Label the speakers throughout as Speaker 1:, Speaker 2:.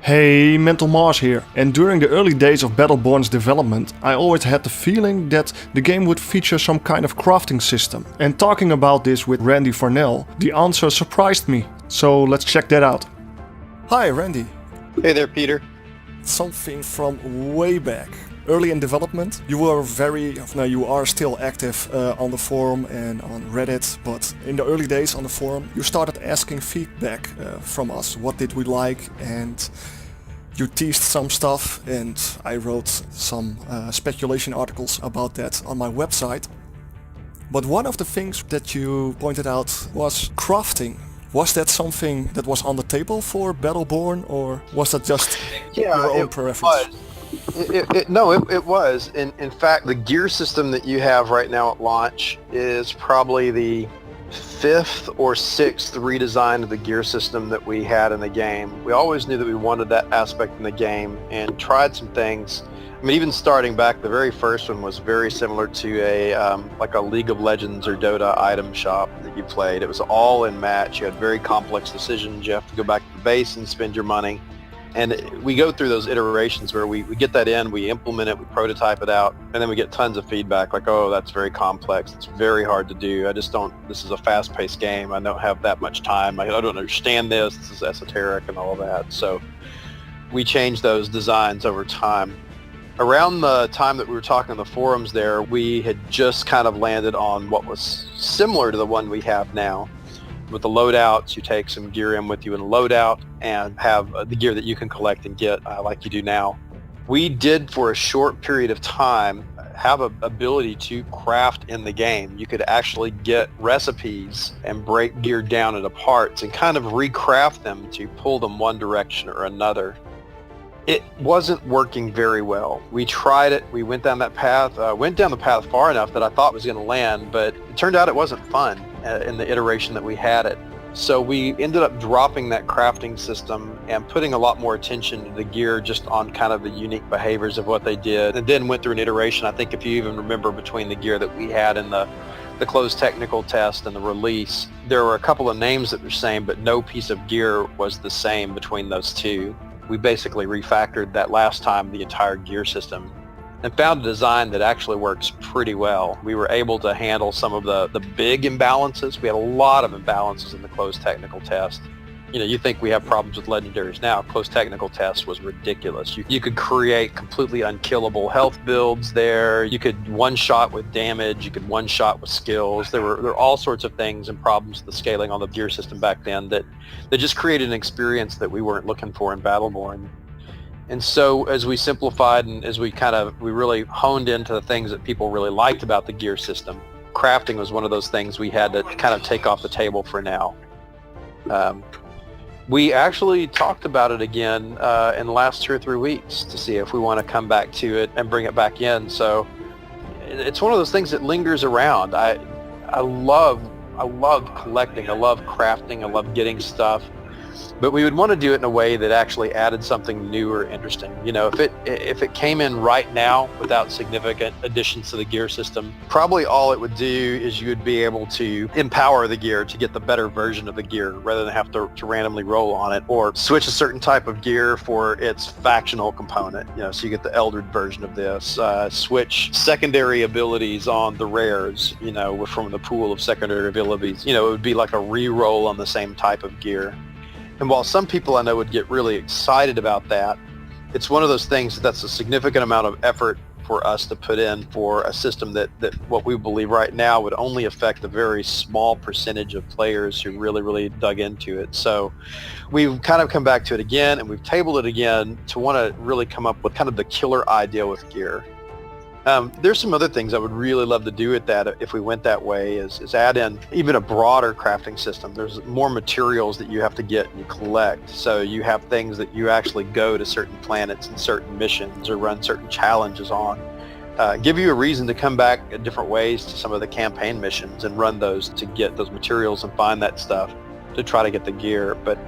Speaker 1: Hey, MentalMars here. And during the early days of Battleborn's development, I always had the feeling that the game would feature some kind of crafting system. And talking about this with Randy Varnell, the answer surprised me. So let's check that out. Hi, Randy.
Speaker 2: Hey there, Peter.
Speaker 1: Something from way back. Early in development, you are still active on the forum and on Reddit, but in the early days on the forum, you started asking feedback from us. What did we like? And you teased some stuff, and I wrote some speculation articles about that on my website. But one of the things that you pointed out was crafting. Was that something that was on the table for Battleborn, or was that just your own preference?
Speaker 2: It was. In fact, the gear system that you have right now at launch is probably the 5th or 6th redesign of the gear system that we had in the game. We always knew that we wanted that aspect in the game and tried some things. I mean, even starting back, the very first one was very similar to like a League of Legends or Dota item shop that you played. It was all in match. You had very complex decisions. You have to go back to the base and spend your money. And we go through those iterations where we get that in, we implement it, we prototype it out, and then we get tons of feedback like, oh, that's very complex. It's very hard to do. This is a fast-paced game. I don't have that much time. I don't understand this. This is esoteric and all that. So we changed those designs over time. Around the time that we were talking on the forums there, we had just kind of landed on what was similar to the one we have now. With the loadouts, you take some gear in with you in a loadout and have the gear that you can collect and get like you do now. We did, for a short period of time, have an ability to craft in the game. You could actually get recipes and break gear down into parts and kind of recraft them to pull them one direction or another. It wasn't working very well. We tried it. We went down that path, went down the path far enough that I thought it was going to land, but it turned out it wasn't fun in the iteration that we had it. So we ended up dropping that crafting system and putting a lot more attention to the gear just on kind of the unique behaviors of what they did, and then went through an iteration. I think if you even remember, between the gear that we had in the closed technical test and the release, there were a couple of names that were the same, but no piece of gear was the same between those two. We basically refactored that last time the entire gear system and found a design that actually works pretty well. We were able to handle some of the big imbalances. We had a lot of imbalances in the closed technical test. You know, you think we have problems with legendaries now. Closed technical test was ridiculous. You could create completely unkillable health builds there. You could one-shot with damage. You could one-shot with skills. There were all sorts of things and problems with the scaling on the gear system back then that just created an experience that we weren't looking for in Battleborn. And so as we simplified and as we really honed into the things that people really liked about the gear system, crafting was one of those things we had to kind of take off the table for now. We actually talked about it again in the last 2 or 3 weeks to see if we want to come back to it and bring it back in. So it's one of those things that lingers around. I love collecting. I love crafting. I love getting stuff. But we would want to do it in a way that actually added something new or interesting. You know, if it came in right now without significant additions to the gear system, probably all it would do is you would be able to empower the gear to get the better version of the gear rather than have to randomly roll on it, or switch a certain type of gear for its factional component. You know, so you get the Eldred version of this. Switch secondary abilities on the rares, you know, from the pool of secondary abilities. You know, it would be like a re-roll on the same type of gear. And while some people I know would get really excited about that, it's one of those things that's a significant amount of effort for us to put in for a system that what we believe right now would only affect a very small percentage of players who really dug into it. So we've kind of come back to it again, and we've tabled it again to want to really come up with kind of the killer idea with gear. There's some other things I would really love to do with that if we went that way, is add in even a broader crafting system. There's more materials that you have to get and you collect. So you have things that you actually go to certain planets and certain missions or run certain challenges on. Give you a reason to come back in different ways to some of the campaign missions and run those to get those materials and find that stuff to try to get the gear. But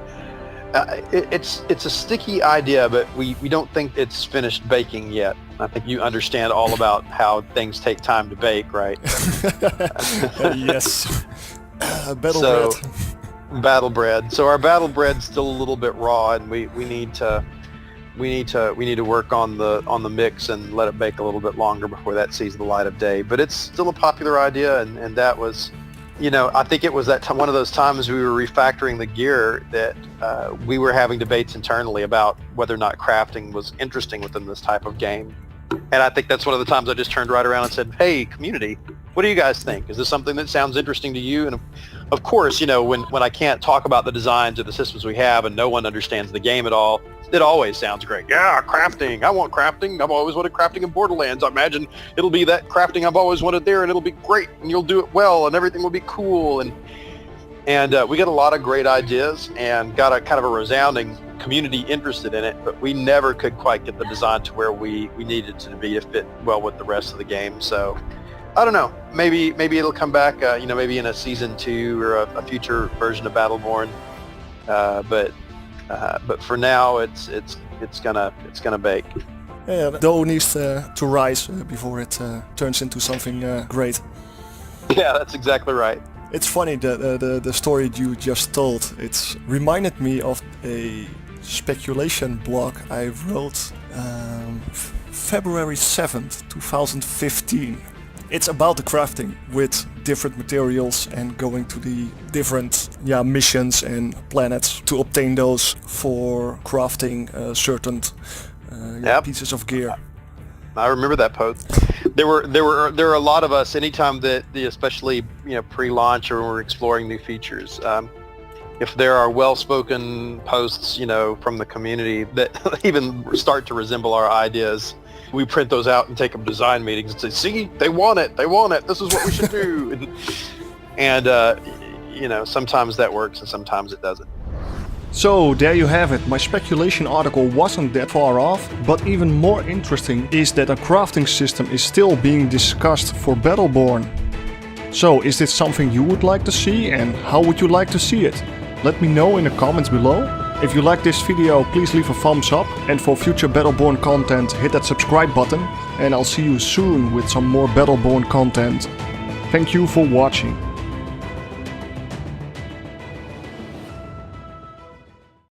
Speaker 2: it's a sticky idea, but we don't think it's finished baking yet. I think you understand all about how things take time to bake, right?
Speaker 1: Yes. Battle bread.
Speaker 2: So our battle bread's still a little bit raw, and we need to we need to work on the mix and let it bake a little bit longer before that sees the light of day. But it's still a popular idea, and that was, I think it was that one of those times we were refactoring the gear that we were having debates internally about whether or not crafting was interesting within this type of game. And I think that's one of the times I just turned right around and said, hey, community, what do you guys think? Is this something that sounds interesting to you? And of course, when I can't talk about the designs of the systems we have and no one understands the game at all, it always sounds great. Yeah, crafting. I want crafting. I've always wanted crafting in Borderlands. I imagine it'll be that crafting I've always wanted there, and it'll be great, and you'll do it well, and everything will be cool. And we got a lot of great ideas and got a kind of a resounding community interested in it, but we never could quite get the design to where we needed to be to fit well with the rest of the game. So I don't know. Maybe it'll come back. Maybe in a season 2 or a future version of Battleborn. But for now, it's gonna bake.
Speaker 1: Yeah, the dough needs to rise before it turns into something great.
Speaker 2: Yeah, that's exactly right.
Speaker 1: It's funny the story you just told. It's reminded me of a speculation blog I wrote February 7th, 2015. It's about the crafting with different materials and going to the different missions and planets to obtain those for crafting certain pieces of gear.
Speaker 2: I remember that post. There were a lot of us anytime that especially pre-launch or when we're exploring new features. If there are well-spoken posts from the community that even start to resemble our ideas, we print those out and take them to design meetings and say, see, they want it, this is what we should do. and sometimes that works and sometimes it doesn't.
Speaker 1: So there you have it. My speculation article wasn't that far off, but even more interesting is that a crafting system is still being discussed for Battleborn. So is this something you would like to see, and how would you like to see it? Let me know in the comments below. If you like this video, please leave a thumbs up, and for future Battleborn content hit that subscribe button, and I'll see you soon with some more Battleborn content. Thank you for watching.